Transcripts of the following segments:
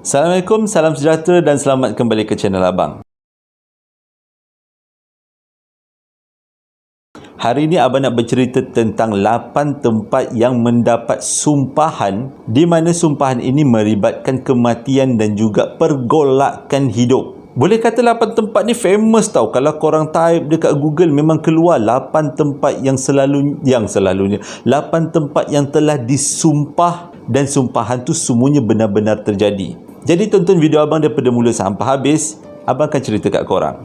Assalamualaikum, salam sejahtera dan selamat kembali ke channel Abang. Hari ini Abang nak bercerita tentang 8 tempat yang mendapat sumpahan di mana sumpahan ini melibatkan kematian dan juga pergolakan hidup. Boleh kata 8 tempat ni famous tau. Kalau korang type dekat Google memang keluar 8 tempat yang selalunya 8 tempat yang telah disumpah dan sumpahan tu semuanya benar-benar terjadi. Jadi tonton video Abang daripada mula sampai habis. Abang akan cerita kat korang.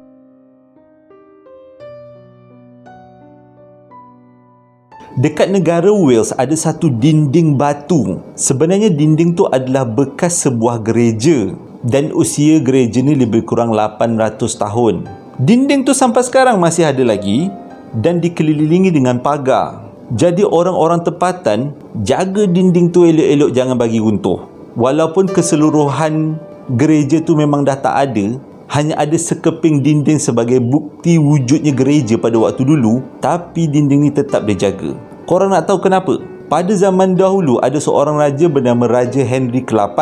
Dekat negara Wales ada satu dinding batu. Sebenarnya dinding tu adalah bekas sebuah gereja dan usia gereja ni lebih kurang 800 tahun. Dinding tu sampai sekarang masih ada lagi dan dikelilingi dengan pagar. Jadi orang-orang tempatan jaga dinding tu elok-elok jangan bagi runtuh. Walaupun keseluruhan gereja tu memang dah tak ada, hanya ada sekeping dinding sebagai bukti wujudnya gereja pada waktu dulu, tapi dinding ni tetap dijaga. Korang nak tahu kenapa? Pada zaman dahulu ada seorang raja bernama Raja Henry ke-8.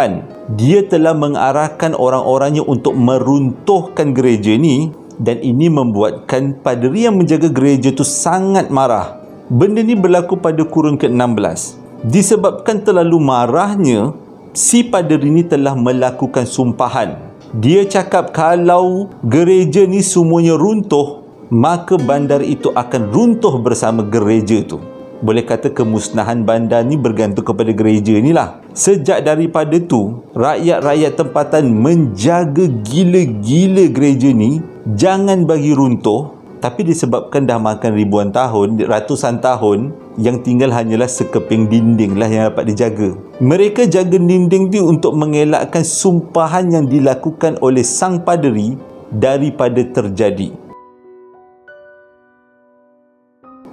Dia telah mengarahkan orang-orangnya untuk meruntuhkan gereja ni dan ini membuatkan paderi yang menjaga gereja tu sangat marah. Benda ni berlaku pada kurun ke-16. Disebabkan terlalu marahnya, si paderi ni telah melakukan sumpahan. Dia cakap kalau gereja ni semuanya runtuh, maka bandar itu akan runtuh bersama gereja tu. Boleh kata kemusnahan bandar ni bergantung kepada gereja ni lah. Sejak daripada tu, rakyat-rakyat tempatan menjaga gila-gila gereja ni, jangan bagi runtuh. Tapi disebabkan dah makan ribuan tahun, ratusan tahun, yang tinggal hanyalah sekeping dinding lah yang dapat dijaga. Mereka jaga dinding tu untuk mengelakkan sumpahan yang dilakukan oleh sang paderi daripada terjadi.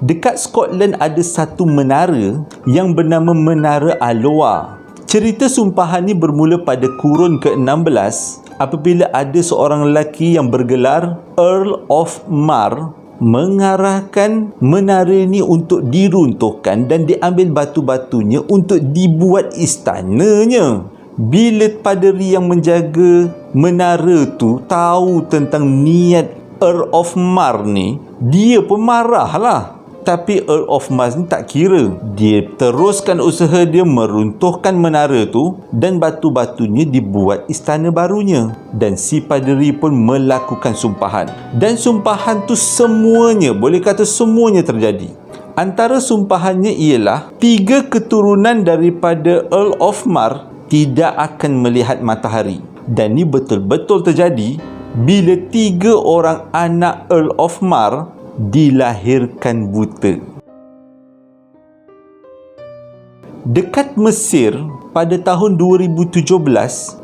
Dekat Scotland ada satu menara yang bernama Menara Alloa. Cerita sumpahan ni bermula pada kurun ke-16 apabila ada seorang lelaki yang bergelar Earl of Mar mengarahkan menara ni untuk diruntuhkan dan diambil batu-batunya untuk dibuat istananya. Bila paderi yang menjaga menara tu tahu tentang niat Earl of Mar ni, dia pun marah lah. Tapi Earl of Mar ni tak kira. Dia teruskan usaha dia meruntuhkan menara tu dan batu-batunya dibuat istana barunya. Dan si paderi pun melakukan sumpahan. Dan sumpahan tu semuanya, boleh kata semuanya terjadi. Antara sumpahannya ialah 3 keturunan daripada Earl of Mar tidak akan melihat matahari. Dan ni betul-betul terjadi bila 3 orang anak Earl of Mar dilahirkan buta. Dekat Mesir pada tahun 2017,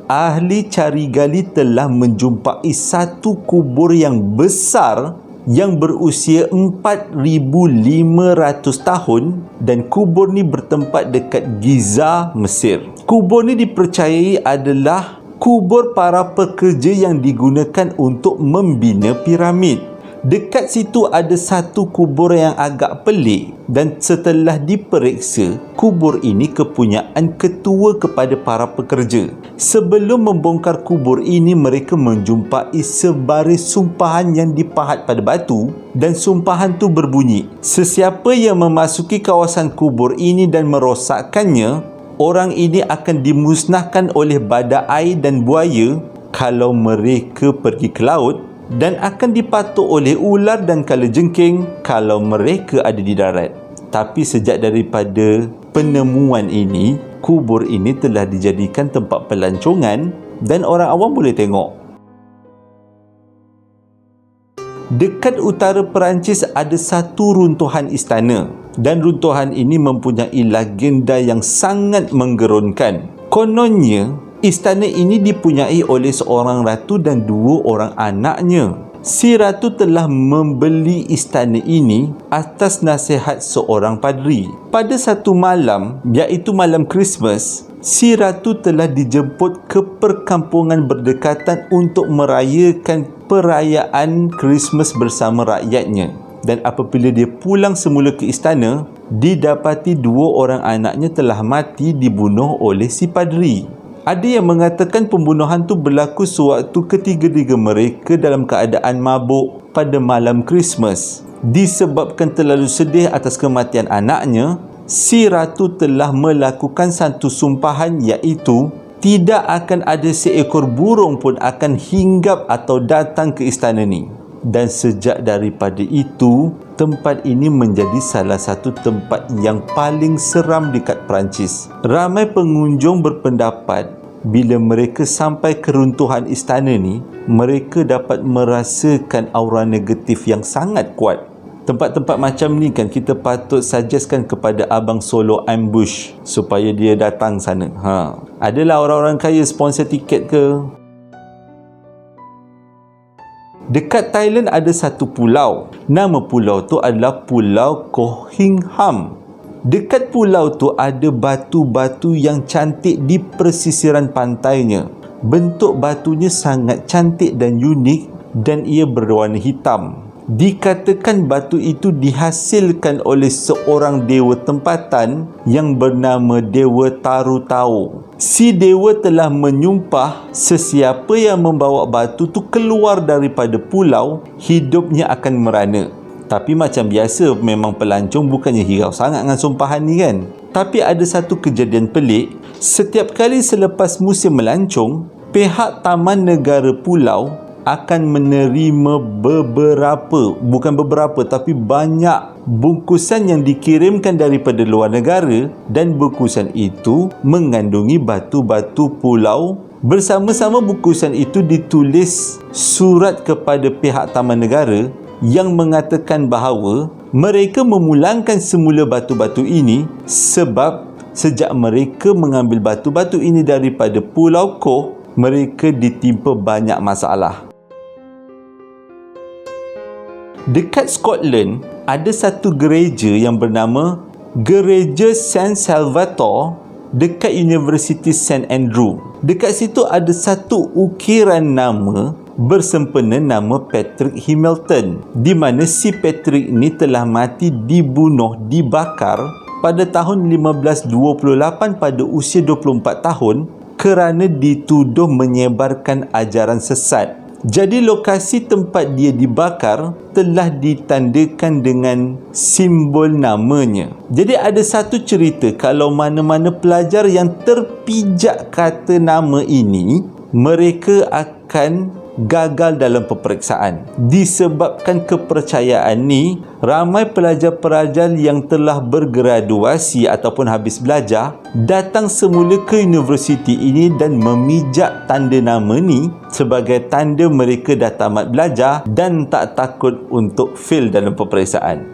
ahli cari gali telah menjumpai satu kubur yang besar yang berusia 4,500 tahun dan kubur ni bertempat dekat Giza, Mesir. Kubur ni dipercayai adalah kubur para pekerja yang digunakan untuk membina piramid. Dekat situ ada satu kubur yang agak pelik dan setelah diperiksa, kubur ini kepunyaan ketua kepada para pekerja. Sebelum membongkar kubur ini, mereka menjumpai sebaris sumpahan yang dipahat pada batu dan sumpahan tu berbunyi, sesiapa yang memasuki kawasan kubur ini dan merosakkannya, orang ini akan dimusnahkan oleh badai dan buaya kalau mereka pergi ke laut dan akan dipatuk oleh ular dan kalajengking kalau mereka ada di darat. Tapi sejak daripada penemuan ini, kubur ini telah dijadikan tempat pelancongan dan orang awam boleh tengok. Dekat utara Perancis ada satu runtuhan istana dan runtuhan ini mempunyai legenda yang sangat menggerunkan. Kononnya, istana ini dipunyai oleh seorang ratu dan 2 orang anaknya. Si ratu telah membeli istana ini atas nasihat seorang paderi. Pada satu malam, iaitu malam Christmas, si ratu telah dijemput ke perkampungan berdekatan untuk merayakan perayaan Christmas bersama rakyatnya. Dan apabila dia pulang semula ke istana, didapati 2 orang anaknya telah mati dibunuh oleh si paderi. Ada yang mengatakan pembunuhan tu berlaku sewaktu ketiga-tiga mereka dalam keadaan mabuk pada malam Christmas. Disebabkan terlalu sedih atas kematian anaknya, si ratu telah melakukan satu sumpahan, iaitu tidak akan ada seekor burung pun akan hinggap atau datang ke istana ni. Dan sejak daripada itu, tempat ini menjadi salah satu tempat yang paling seram dekat Perancis. Ramai pengunjung berpendapat bila mereka sampai ke runtuhan istana ni, mereka dapat merasakan aura negatif yang sangat kuat. Tempat-tempat macam ni kan kita patut suggestkan kepada Abang Solo Ambush supaya dia datang sana. Adalah orang-orang kaya sponsor tiket ke? Dekat Thailand ada satu pulau. Nama pulau tu adalah Pulau Koh Hing Ham. Dekat pulau tu ada batu-batu yang cantik di persisiran pantainya. Bentuk batunya sangat cantik dan unik dan ia berwarna hitam. Dikatakan batu itu dihasilkan oleh seorang dewa tempatan yang bernama Dewa Taru Tao. Si dewa telah menyumpah sesiapa yang membawa batu tu keluar daripada pulau, hidupnya akan merana. Tapi macam biasa, memang pelancong bukannya hirau sangat dengan sumpahan ni kan. Tapi ada satu kejadian pelik. Setiap kali selepas musim melancong, pihak Taman Negara Pulau akan menerima tapi banyak bungkusan yang dikirimkan daripada luar negara, dan bungkusan itu mengandungi batu-batu pulau. Bersama-sama bungkusan itu ditulis surat kepada pihak Taman Negara yang mengatakan bahawa mereka memulangkan semula batu-batu ini sebab sejak mereka mengambil batu-batu ini daripada Pulau Koh, mereka ditimpa banyak masalah. Dekat Scotland, ada satu gereja yang bernama Gereja Saint Salvator dekat University St Andrew. Dekat situ ada satu ukiran nama bersempena nama Patrick Hamilton, di mana si Patrick ni telah mati dibunuh, dibakar pada tahun 1528 pada usia 24 tahun kerana dituduh menyebarkan ajaran sesat. Jadi lokasi tempat dia dibakar telah ditandakan dengan simbol namanya. Jadi ada satu cerita kalau mana-mana pelajar yang terpijak kata nama ini, mereka akan gagal dalam peperiksaan. Disebabkan kepercayaan ni, ramai pelajar-pelajar yang telah bergraduasi ataupun habis belajar datang semula ke universiti ini dan memijak tanda nama ni sebagai tanda mereka dah tamat belajar dan tak takut untuk fail dalam peperiksaan.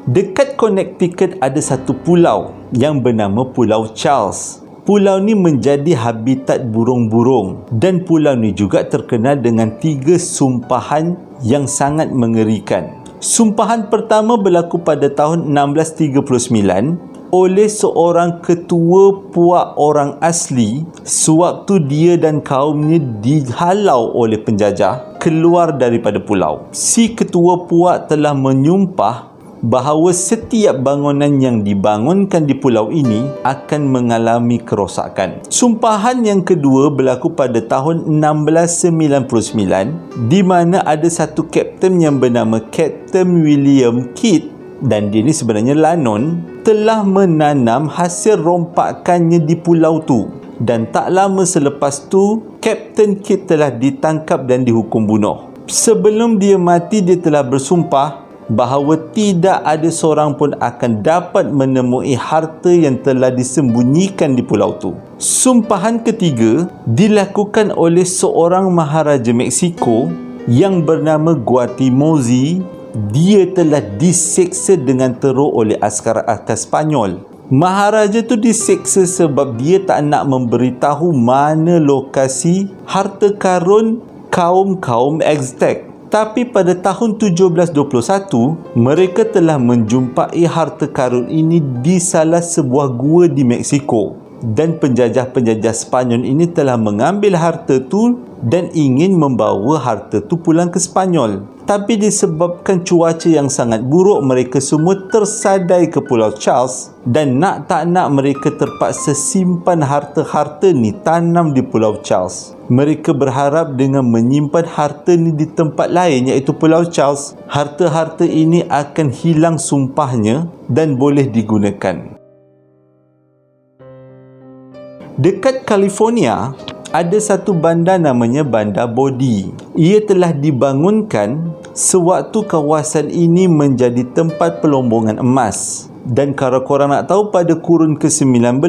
Dekat Connecticut ada satu pulau yang bernama Pulau Charles. Pulau ni menjadi habitat burung-burung, dan pulau ni juga terkenal dengan 3 sumpahan yang sangat mengerikan. Sumpahan pertama berlaku pada tahun 1639 oleh seorang ketua puak orang asli sewaktu dia dan kaumnya dihalau oleh penjajah keluar daripada pulau. Si ketua puak telah menyumpah bahawa setiap bangunan yang dibangunkan di pulau ini akan mengalami kerosakan. Sumpahan yang kedua berlaku pada tahun 1699 di mana ada satu kapten yang bernama Kapten William Kidd, dan dia ni sebenarnya Lanon, telah menanam hasil rompakannya di pulau tu, dan tak lama selepas tu Kapten Kidd telah ditangkap dan dihukum bunuh. Sebelum dia mati, dia telah bersumpah bahawa tidak ada seorang pun akan dapat menemui harta yang telah disembunyikan di pulau tu. Sumpahan ketiga dilakukan oleh seorang maharaja Meksiko yang bernama Guatimozi. Dia telah diseksa dengan teruk oleh askar-askar Spanyol. Maharaja tu diseksa sebab dia tak nak memberitahu mana lokasi harta karun kaum-kaum Aztec. Tapi pada tahun 1721, mereka telah menjumpai harta karun ini di salah sebuah gua di Meksiko. dan penjajah-penjajah Sepanyol ini telah mengambil harta tu dan ingin membawa harta tu pulang ke Sepanyol. Tapi disebabkan cuaca yang sangat buruk, mereka semua tersadai ke Pulau Charles dan nak tak nak mereka terpaksa simpan harta-harta ni, tanam di Pulau Charles. Mereka berharap dengan menyimpan harta ni di tempat lain iaitu Pulau Charles, harta-harta ini akan hilang sumpahnya dan boleh digunakan. Dekat California, ada satu bandar namanya Bandar Bodie. Ia telah dibangunkan sewaktu kawasan ini menjadi tempat pelombongan emas. Dan kalau korang nak tahu, pada kurun ke-19,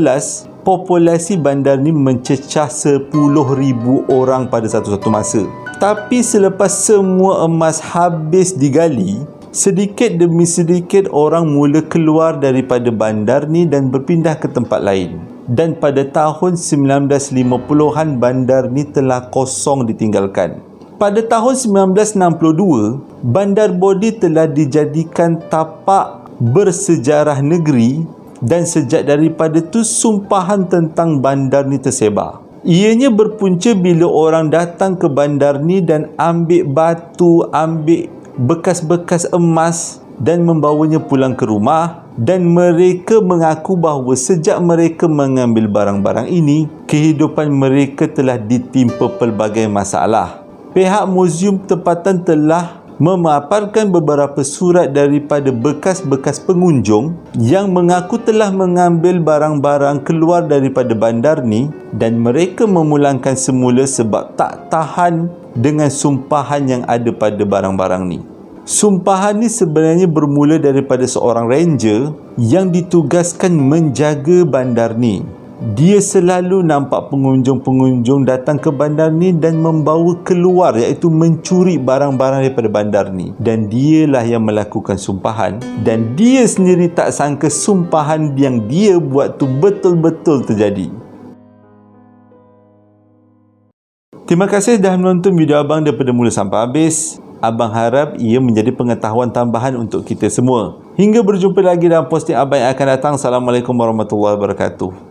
populasi bandar ni mencecah 10,000 orang pada satu masa. Tapi selepas semua emas habis digali, sedikit demi sedikit orang mula keluar daripada bandar ni dan berpindah ke tempat lain. Dan pada tahun 1950-an bandar ni telah kosong ditinggalkan. Pada tahun 1962, Bandar Bodie telah dijadikan tapak bersejarah negeri dan sejak daripada tu sumpahan tentang bandar ni tersebar. Ianya berpunca bila orang datang ke bandar ni dan ambil batu, ambil bekas-bekas emas dan membawanya pulang ke rumah. Dan mereka mengaku bahawa sejak mereka mengambil barang-barang ini, kehidupan mereka telah ditimpa pelbagai masalah. Pihak muzium tempatan telah memaparkan beberapa surat daripada bekas-bekas pengunjung yang mengaku telah mengambil barang-barang keluar daripada bandar ni dan mereka memulangkan semula sebab tak tahan dengan sumpahan yang ada pada barang-barang ni. Sumpahan ni sebenarnya bermula daripada seorang ranger yang ditugaskan menjaga bandar ni. Dia selalu nampak pengunjung-pengunjung datang ke bandar ni dan membawa keluar, iaitu mencuri barang-barang daripada bandar ni. Dan dialah yang melakukan sumpahan. Dan dia sendiri tak sangka sumpahan yang dia buat tu betul-betul terjadi. Terima kasih dah menonton video abang daripada mula sampai habis. Abang harap ia menjadi pengetahuan tambahan untuk kita semua. Hingga berjumpa lagi dalam posting abang yang akan datang. Assalamualaikum warahmatullahi wabarakatuh.